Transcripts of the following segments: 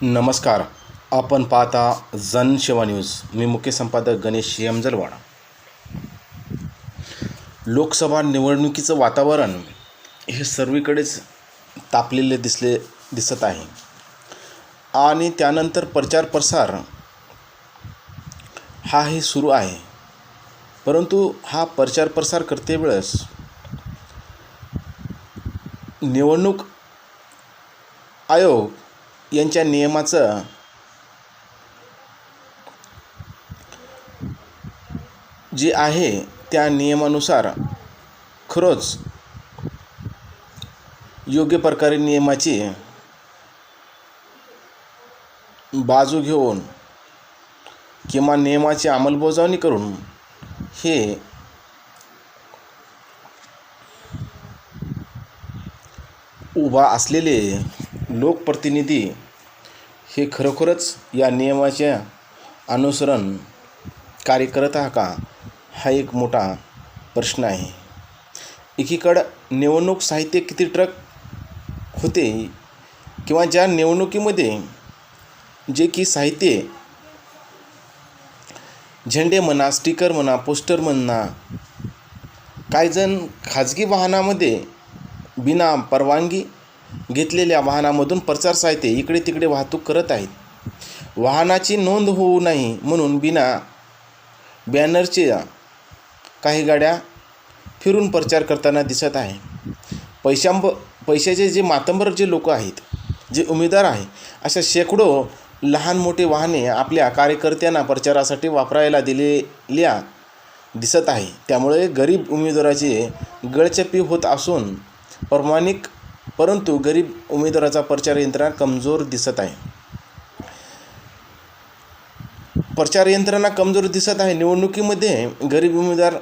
नमस्कार. आपण पाहता जनसेवा न्यूज. मी मुख्य संपादक गणेश यमजलवाड. लोकसभा निवडणुकीचं वातावरण हे सर्वीकडेच तापलेले दिसत आहे आणि त्यानंतर प्रचार प्रसार हाही सुरू आहे. परंतु हा प्रचार प्रसार करते वेळेस निवडणूक आयोग यांच्या नियमाचं जे आहे त्या नियमानुसार खरंच योग्य प्रकारे नियमाची बाजू घेऊन किंवा नियमाची अंमलबजावणी करून हे उभा असलेले लोकप्रतिनिधी हे खरोखरच या नियमाचे अनुसरण कार्य करत आहे का, हा एक मोठा प्रश्न आहे. एकीकडं निवडणूक साहित्य किती ट्रक होते किंवा ज्या निवडणुकीमध्ये जे की साहित्य झेंडे म्हणा, स्टिकर म्हणा, पोस्टर म्हणा, काही जण खाजगी वाहनामध्ये बिना परवानगी घेतलेल्या वाहनामधून प्रचार साहित्य इकडे तिकडे वाहतूक करत आहेत. वाहनाची नोंद होऊ नये म्हणून बिना बॅनरचे काही गाड्या फिरून प्रचार करताना दिसत आहे. पैशाचे जे मातंबर जे लोक आहेत, जे उमेदवार आहे, अशा शेकडो लहान मोठे वाहने आपल्या कार्यकर्त्यांना प्रचारासाठी वापरायला दिलेल्या दिसत आहे. त्यामुळे गरीब उमेदवाराची गळचेपी होत असून परंतु गरीब उमेदवाराचा प्रचार यंत्रणा कमजोर दिसत आहे. प्रचार यंत्रणा कमजोर दिसत आहे. निवडणुकीमध्ये गरीब उमेदवार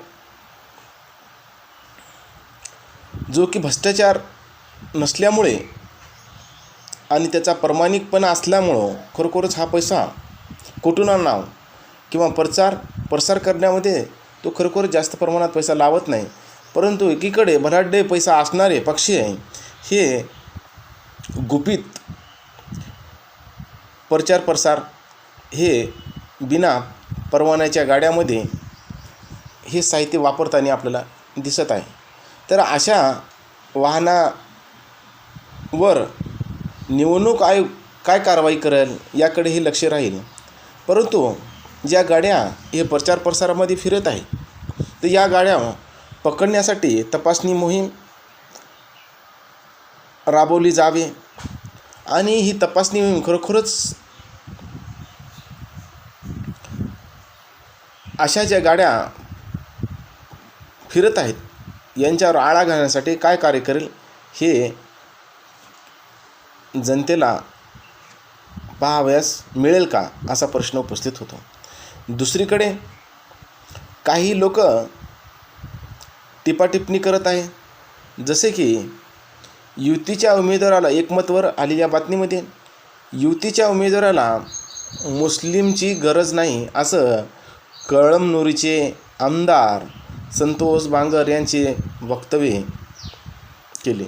जो की भ्रष्टाचार नसल्यामुळे आणि त्याचा प्रामाणिकपणा असल्यामुळं खरोखरच हा पैसा कुठून आणावा किंवा प्रसार करण्यामध्ये तो खरोखर जास्त प्रमाणात पैसा लावत नाही. परंतु एकीकडे भराडे पैसा असणारे पक्ष हे गुपित प्रचार प्रसार हे बिना परवान्याच्या गाड्यामध्ये हे साहित्य वापरताना आपल्याला दिसत आहे. तर अशा वाहनावर निवडणूक आयोग काय कारवाई करेल याकडेही लक्ष राहील. परंतु ज्या गाड्या हे प्रचार प्रसारामध्ये फिरत आहे तर या गाड्या पकडण्यासाठी तपासणी मोहीम राबवली जावी आणि ही तपासणी मोहीम खरोखरच अशा ज्या गाड्या फिरत आहेत यांच्यावर आळा घालण्यासाठी काय कार्य करेल हे जनतेला पाहावयास मिळेल का, असा प्रश्न उपस्थित होतो. दुसरीकडे काही लोक टिप्पणी करत आहे, जसे की युतीच्या उमेदवाराला एकमतवर आलेल्या बातमीमध्ये युतीच्या उमेदवाराला मुस्लिमची गरज नाही असं कळमनुरीचे आमदार संतोष बांगर यांचे वक्तव्य केले.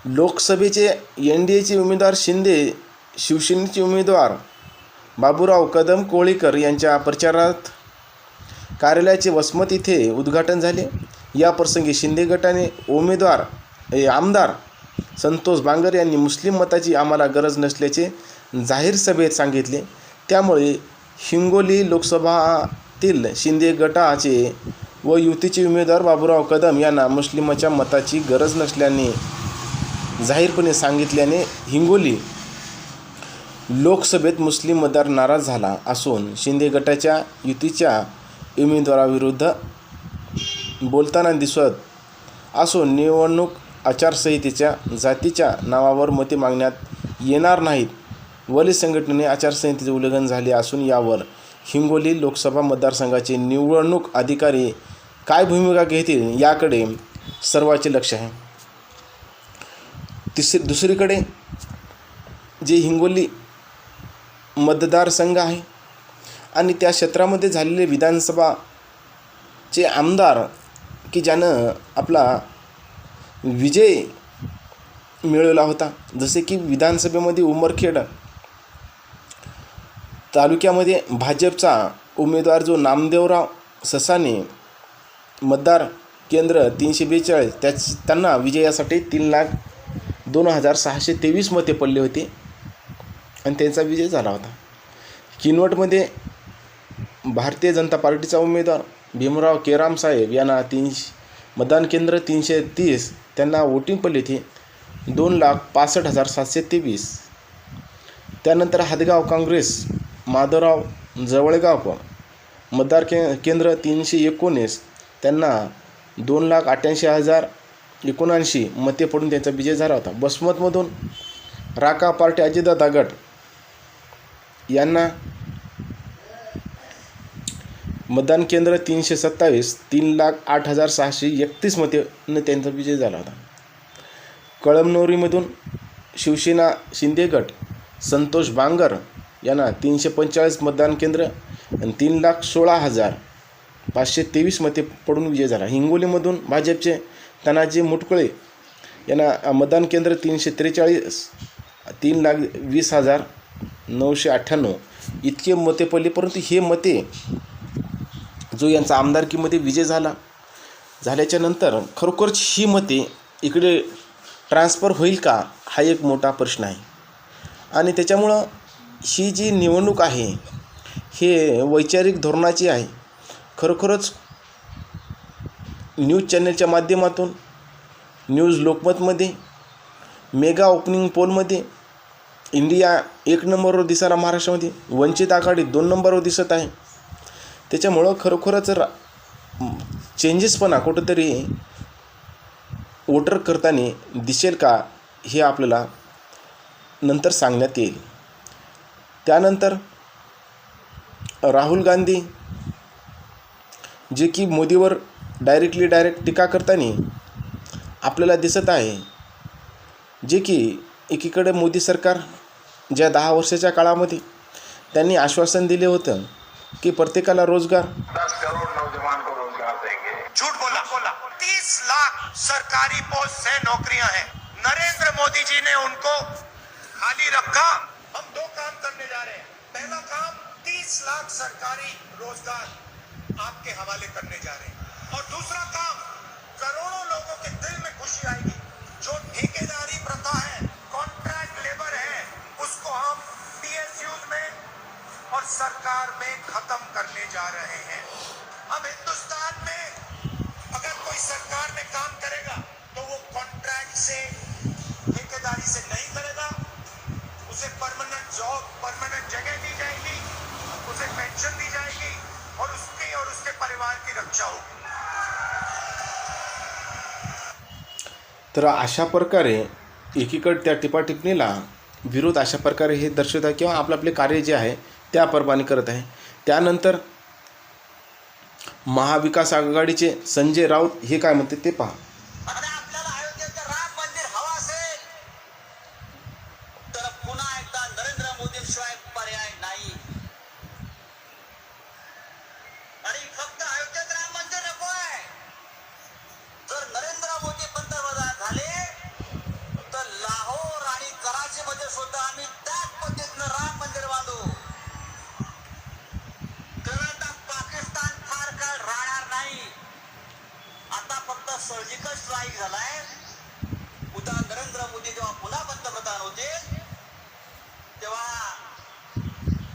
लोकसभेचे NDAचे उमेदवार शिंदे, शिवसेनेचे उमेदवार बाबूराव कदम कोळीकर यांच्या प्रचारात कार्यालयाचे वसमत इथे उद्घाटन झाले. या प्रसंगी शिंदे गटाने आमदार संतोष बांगर यांनी मुस्लिम मताची आम्हाला गरज नसल्याचे जाहीर सभेत सांगितले. त्यामुळे हिंगोली लोकसभातील शिंदे गटाचे व युतीचे उमेदवार बाबूराव कदम यांना मुस्लिमाच्या मताची गरज नसल्याने जाहीरपणे सांगितल्याने हिंगोली लोकसभेत मुस्लिम मतदार नाराज झाला असून शिंदे गटाच्या युतीच्या उमेदवाराविरुद्ध बोलताना दिसत असून निवडणूक आचारसंहितेच्या जातीच्या नावावर मते मागण्यात येणार नाहीत. वली संघटनेने आचारसंहितेचे उल्लंघन झाले असून यावर हिंगोली लोकसभा मतदारसंघाचे निवडणूक अधिकारी काय भूमिका घेतील याकडे सर्वांचे लक्ष आहे. दुसरीकडे जे हिंगोली मतदारसंघ आहे आणि त्या क्षेत्रामध्ये झालेले विधानसभाचे आमदार की ज्यानं आपला विजय मिळवला होता, जसे की विधानसभेमध्ये उमरखेड तालुक्यामध्ये भाजपचा उमेदवार जो नामदेवराव ससाने, मतदार केंद्र 342, त्यांना विजयासाठी 3,02,623 मते पडले होते आणि त्यांचा विजय झाला होता. किनवटमध्ये भारतीय जनता पार्टीचा उमेदवार भीमराव केराम साहेब यांना मतदान केंद्र 330, त्यांना वोटिंग पडले होते 2,65,723. त्यानंतर हदगाव काँग्रेस माधवराव जवळगाव, मतदार केंद्र 319, त्यांना 2,88,079 मते पडून त्यांचा विजय झाला होता. बसमतमधून राका पार्टी अजितदादा गट यांना मतदान केंद्र 327, 3,08,631 मतेनं त्यांचा विजय झाला होता. कळमनुरीमधून शिवसेना शिंदे गट संतोष बांगर यांना 345 मतदान केंद्र आणि 3,16,523 मते पडून विजय झाला. हिंगोलीमधून भाजपचे तानाजी मुटकुळे यांना मतदान केंद्र 343, 3,20,998 इतके मते पडले. परंतु हे मते जो यांचा आमदारकीमध्ये विजय झाल्याच्या नंतर खरोखरच ही मते इकडे ट्रान्सफर होईल का, हा एक मोठा प्रश्न आहे. आणि त्याच्यामुळं ही जी निवडणूक आहे हे वैचारिक धोरणाची आहे. खरोखरच न्यूज चॅनलच्या माध्यमातून, न्यूज लोकमतमध्ये, मेगा ओपनिंग पोलमध्ये इंडिया 1 नंबरवर दिसायला महाराष्ट्रामध्ये, वंचित आघाडी 2 नंबरवर दिसत आहे. त्याच्यामुळं खरोखरच चेंजेसपणा कुठंतरी वोटर करताना दिसेल का, हे आपल्याला नंतर सांगण्यात येईल. त्यानंतर राहुल गांधी जे की मोदीवर डायरेक्ट टीका करताना आपल्याला दिसत आहे, जे की एकीकडे मोदी सरकार ज्या 10 वर्षाच्या काळामध्ये त्यांनी आश्वासन दिले होतं की प्रत्येकाला रोजगार, 10 करोड़ नौजवान को रोजगार देंगे. झूठ बोला 30 लाख सरकारी पोस्ट से नौकरियां हैं. नरेंद्र मोदी जी ने उनको खाली रखा. हम 2 काम करने जा रहे हैं. पहला काम 30 लाख सरकारी रोजगार आपके हवाले करने जा रहे हैं. और दूसरा काम, करोड़ों लोगों के दिल में खुशी आएगी. जो ठेकेदारी प्रथा है, कॉन्ट्रैक्ट लेबर है, उसको हम पीएसयूज में और सरकार में खत्म करने जा रहे हैं. अब हिंदुस्तान में अगर कोई सरकार में काम करेगा तो वो कॉन्ट्रैक्ट से, ठेकेदारी से नहीं करेगा. उसे परमानेंट जॉब, परमानेंट जगह दी जाएगी, उसे पेंशन दी जाएगी और उसकी और उसके परिवार की रक्षा होगी. तर अशा प्रकारे एकीकडे त्या टिपाटिपणीला विरोध अशा प्रकारे हे दर्शवत आहे किंवा आपले कार्य जे आहे त्याप्रमाणे करत आहे. त्यानंतर महाविकास आघाडीचे संजय राऊत हे काय म्हणते ते पहा. आपल्याला अयोध्येचं राम मंदिर हवं असेल तर पुन्हा एकदा नरेंद्र मोदींशिवाय पर्याय नाही. आणि फक्त अयोध्येत राम मंदिर नको आहे. जर नरेंद्र मोदी पंतप्रधान झाले तर लाहोर आणि कराची मध्ये सुद्धा आम्ही त्याच पद्धतीनं राम मंदिर बांधू. पाकिस्तान फार काळ राहणार नाही. आता फक्त सर्जिकल स्ट्राईक झालाय. उद्या नरेंद्र मोदी जेव्हा पुन्हा पंतप्रधान होते तेव्हा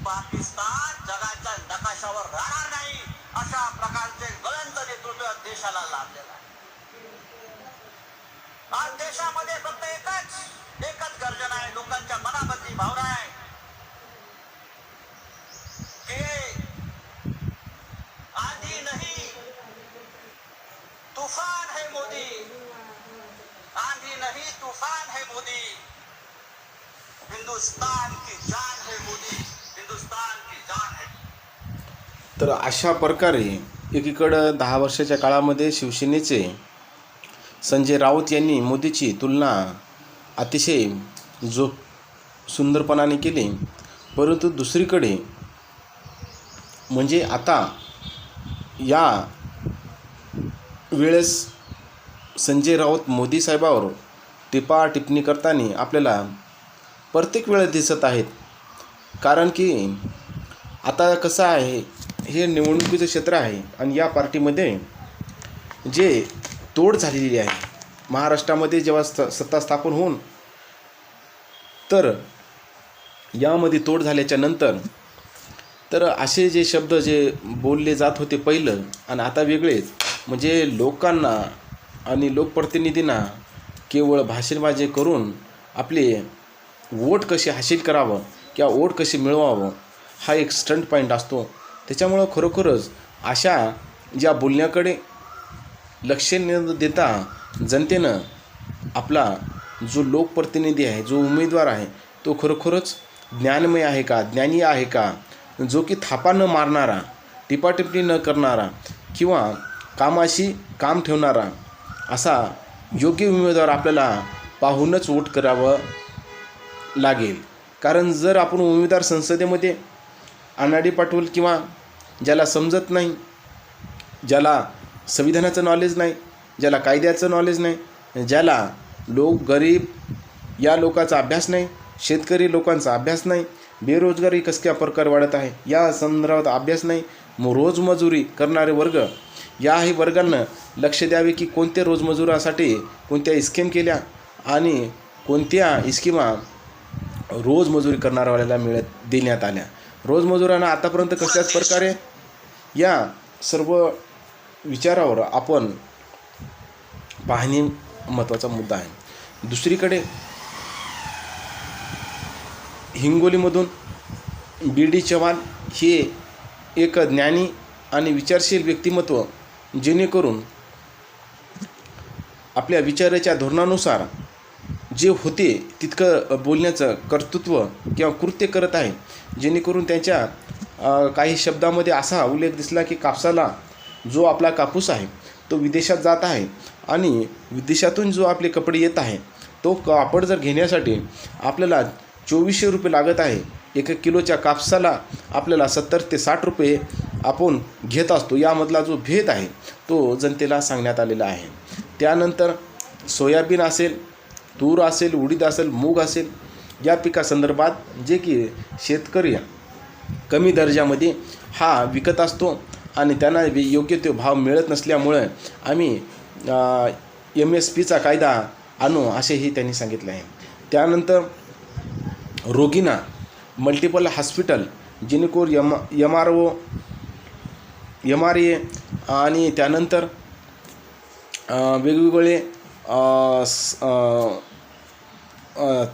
पाकिस्तान जगाच्या नकाशावर राहणार नाही. अशा प्रकारचे गळंत नेतृत्व देशाला लाभलेलं आहे. आज देशामध्ये फक्त एकच गर्जना आहे, लोकांच्या मनामधली भावना आहे की आंधी नहीं तूफान है मोदी, आंधी नहीं तूफान है मोदी, हिंदुस्तान की जान है मोदी, हिंदुस्तान की जान है. तर अशा प्रकारे एकीकडं 10 वर्षाच्या काळामध्ये शिवसेनेचे संजय राऊत यांनी मोदीची तुलना अतिशय सुंदरपणाने केली. परंतु दुसरीकडे म्हणजे आता या वेळेस संजय राऊत मोदी साहेबावर टिप्पणी करताना आपल्याला प्रत्येक वेळेस दिसत आहेत. कारण की आता कसं आहे, हे निवडणुकीचं क्षेत्र आहे आणि या पार्टीमध्ये जे तोड झालेली आहे महाराष्ट्रामध्ये जेव्हा सत्ता स्थापन होऊन, तर यामध्ये तोड झाल्याच्या नंतर तर असे जे शब्द जे बोलले जात होते पहिलं आणि आता वेगळेच, म्हणजे लोकांना आणि लोकप्रतिनिधींना केवळ भाषणबाजी करून आपले वोट कसे हासिल करावं किंवा वोट कसे मिळवावं हा एक स्टंट पॉईंट असतो. त्याच्यामुळं खरोखरच अशा ज्या बोलण्याकडे लक्ष न देता जनतेनं आपला जो लोकप्रतिनिधी आहे, जो उमेदवार आहे, तो खरोखरच ज्ञानमय आहे का, ज्ञानी आहे का, जो की थापा न मारणारा, टिपाटिपणी न करणारा किंवा कामाशी काम ठेवणारा असा योग्य उमेदवार आपल्याला पाहूनच वोट करावं लागेल. कारण जर आपण उमेदवार संसदेमध्ये अनाडी पाठवल किंवा ज्याला समजत नाही, ज्याला संविधानाचं नॉलेज नाही, ज्याला कायद्याचं नॉलेज नाही, ज्याला गरीब या लोकांचा अभ्यास नाही, शेतकरी लोकांचा अभ्यास नाही, बेरोजगारी कस क्या प्रकार वाढत आहे या संदर्भात अभ्यास नाही, रोजमजुरी करणारे वर्ग याही वर्गांना लक्ष द्यावे की कोणत्या रोजमजुरासाठी कोणत्या स्कीम केल्या आणि कोणत्या स्कीमा रोजमजुरी करणाऱ्याला देण्यात आल्या. रोजमजुरांना आतापर्यंत कशाच प्रकारे या सर्व विचारावर आपण पाहणे महत्त्वाचा मुद्दा आहे. दुसरीकडे हिंगोलीमधून बी.डी. चव्हाण हे एक ज्ञानी आणि विचारशील व्यक्तिमत्व, जेणेकरून आपल्या विचाराच्या धोरणानुसार जे होते तितकं बोलण्याचं कर्तृत्व किंवा कृत्य करत आहे. जेणेकरून त्यांच्या काही शब्दामध्ये असा उल्लेख दिसला की कापसाला जो आपला कापूस आहे तो विदेशात जात आहे आणि विदेशातून जो आपले कपडे येत आहे तो कापड जर घेण्यासाठी आपल्याला 2400 रुपये लागत आहे. 1 किलोच्या कापसाला आपल्याला 70 ते 60 रुपये आपण घेत असतो. यामधला जो भेद आहे तो जनतेला सांगण्यात आलेला आहे. त्यानंतर सोयाबीन असेल, तूर असेल, उडीद असेल, मूग असेल या पिकासंदर्भात जे की शेतकरी कमी दर्जामध्ये हा विकत असतो आणि त्यांना योग्य तो भाव मिळत नसल्यामुळे आम्ही MSPचा कायदा आणू असेही त्यांनी सांगितले आहे. त्यानंतर रोगींना मल्टिपल हॉस्पिटल, जेणेकरून MRA आणि त्यानंतर वेगवेगळे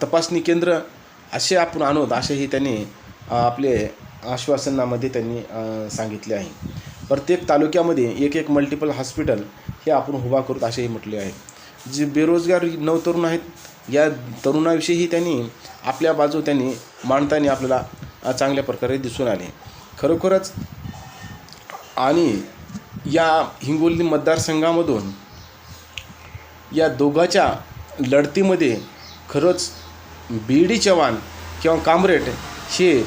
तपासणी केंद्र असे आपण आणूत असेही त्यांनी आपले आश्वासनामध्ये त्यांनी सांगितले आहे. प्रत्येक तालुक्यामध्ये एक मल्टिपल हॉस्पिटल हे आपण उभा करूत असेही म्हटले आहे. जे बेरोजगार नवतरुण आहेत या तरुणाविषयीही त्यांनी आपल्या बाजू त्यांनी मांडताना आपल्याला चांगल्या प्रकारे दिसून आले. खरोखरच आणि या हिंगोली मतदारसंघामधून या दोघांच्या लढतीमध्ये खरंच बी.डी. चव्हाण किंवा कामरेड हे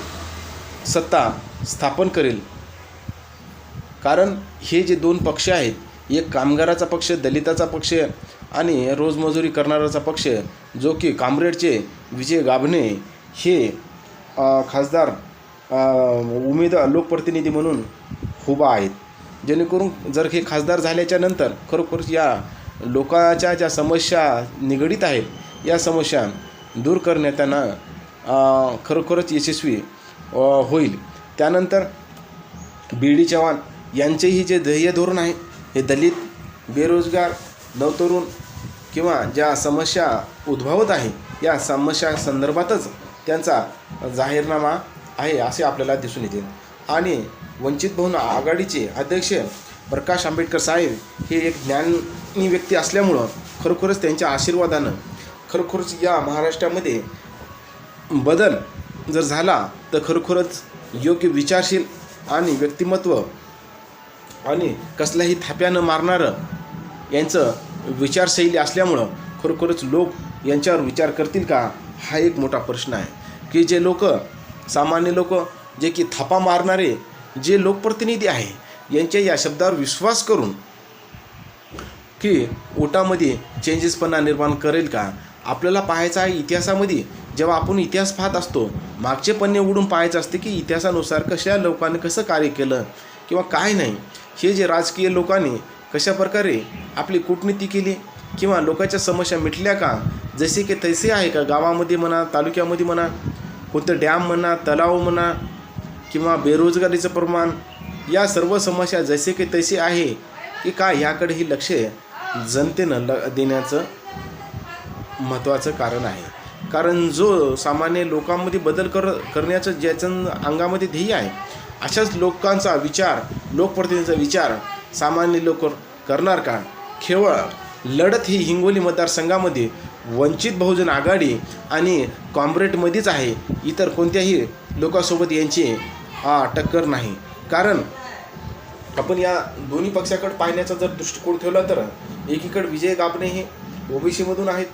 सत्ता स्थापन करेल. कारण हे जे दोन पक्ष आहेत, एक कामगाराचा पक्ष, दलिताचा पक्ष आणि रोजमजुरी करणाराचा पक्ष, जो की कामरेडचे विजय गाभणे हे खासदार उमेदवार लोकप्रतिनिधी म्हणून उभा आहेत. जेणेकरून जर हे खासदार झाल्याच्या नंतर खरोखर या लोकांच्या ज्या समस्या निगडीत आहेत या समस्या दूर करण्यात त्यांना खरोखरच यशस्वी होईल. त्यानंतर बी.डी. चव्हाण यांचेही जे ध्येय धोरण आहे हे दलित, बेरोजगार, नवतरुण किंवा ज्या समस्या उद्भवत आहे या समस्या संदर्भातच त्यांचा जाहीरनामा आहे असे आपल्याला दिसून येते. आणि वंचित बहुजन आघाडीचे अध्यक्ष प्रकाश आंबेडकर साहेब हे एक ज्ञानी व्यक्ती असल्यामुळं खरोखरच त्यांच्या आशीर्वादानं खरोखरच या महाराष्ट्रामध्ये बदल जर झाला तर खरोखरच योग्य विचारशील आणि व्यक्तिमत्व आणि कसल्याही थाप्यानं मारणारं यांचं विचारशैली असल्यामुळं खरोखरच लोक यांच्यावर विचार करतील का हा एक मोठा प्रश्न आहे. की जे लोक सामान्य लोक जे की थापा मारणारे जे लोकप्रतिनिधी आहे यांच्या या शब्दावर विश्वास करून की ओटामध्ये चेंजेसपणा निर्माण करेल का. आपल्याला पाहायचं आहे इतिहासामध्ये जेव्हा आपण इतिहास पाहत असतो, मागचे पन्ने उघडून पाहायचं असते की इतिहासानुसार कशा लोकांनी कसं कार्य केलं किंवा काय नाही, हे जे राजकीय लोकांनी कशाप्रकारे आपली कूटनीती केली किंवा लोकांच्या समस्या मिटल्या का, जसे की तसे आहे का, गावामध्ये म्हणा, तालुक्यामध्ये म्हणा, कोणतं डॅम म्हणा, तलाव म्हणा किंवा बेरोजगारीचं प्रमाण, या सर्व समस्या जसे की तसे आहे की काय, याकडेही लक्ष जनतेनं देण्याचं महत्त्वाचं कारण आहे. कारण जो सामान्य लोकांमध्ये बदल करण्याचं ज्याचं अंगामध्ये ध्येय आहे, अशाच लोकांचा विचार, लोकप्रतिनिधींचा विचार सामान्य लोक करणार का? केवळ लढत ही हिंगोली मतदारसंघामध्ये वंचित बहुजन आघाडी आणि काँग्रेसमध्येच आहे, इतर कोणत्याही लोकांसोबत यांची टक्कर नाही. कारण आपण या दोन्ही पक्षाकडे पाहण्याचा जर दृष्टिकोन ठेवला तर एकीकडे विजय गाभणे हे ओबीसीमधून आहेत,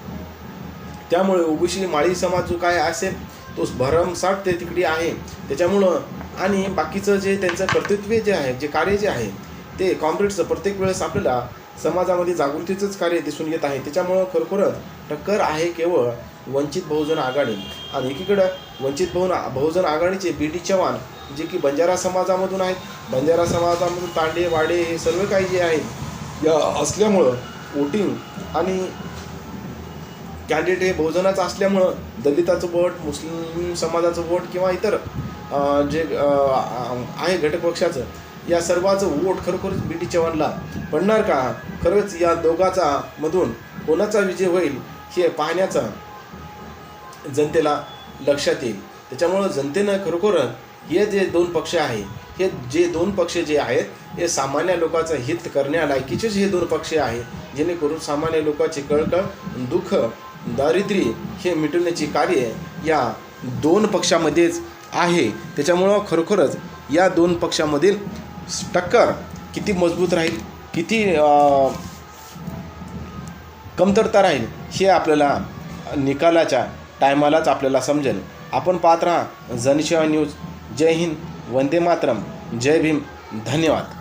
त्यामुळे ओबीसी माळी समाज जो काय असेल तो भरमसाठ ते तिकडे आहे. त्याच्यामुळं आणि बाकीचं जे त्यांचं कर्तृत्व जे आहे, जे कार्य जे आहे ते काँग्रेसचं प्रत्येक वेळेस आपल्याला समाजामध्ये जागृतीचंच कार्य दिसून येत आहे. त्याच्यामुळं खरोखरच टक्कर आहे केवळ वंचित बहुजन आघाडी. आणि एकीकडं वंचित बहुजन आघाडीचे बी डी चव्हाण जे की बंजारा समाजामधून आहेत, बंजारा समाजामधून तांडे वाडे हे सर्व काही जे आहेत या असल्यामुळं वोटिंग आणि कॅन्डिडेट हे बहुजनाचं असल्यामुळं दलिताचं वोट, मुस्लिम समाजाचं वोट किंवा इतर जे आहे घटक पक्षाचं, या सर्वांचं वोट खरोखरच बी डी चव्हाणला पडणार का? खरंच या दोघाचा मधून कोणाचा विजय होईल हे पाहण्याचा जनतेला लक्षात येईल. त्याच्यामुळं जनतेनं खरोखरच हे जे दोन पक्ष आहे, हे जे दोन पक्ष जे आहेत हे सामान्य लोकांचं हित करण्यालायकीचेच हे दोन पक्ष आहे, जेणेकरून सामान्य लोकांचे कळकळ, दुःख, दारिद्र्य हे मिटवण्याची कार्य या दोन पक्षामध्येच आहे. त्याच्यामुळं खरोखरच या दोन पक्षामधील टक्कर किती मजबूत राहील, किती कमतरता राहील हे आपल्याला निकालाच्या टायमालाच आपल्याला समजेल. आपण पाहत राहा जनसेवा न्यूज. जय हिंद, वंदे मातरम, जय भीम, धन्यवाद.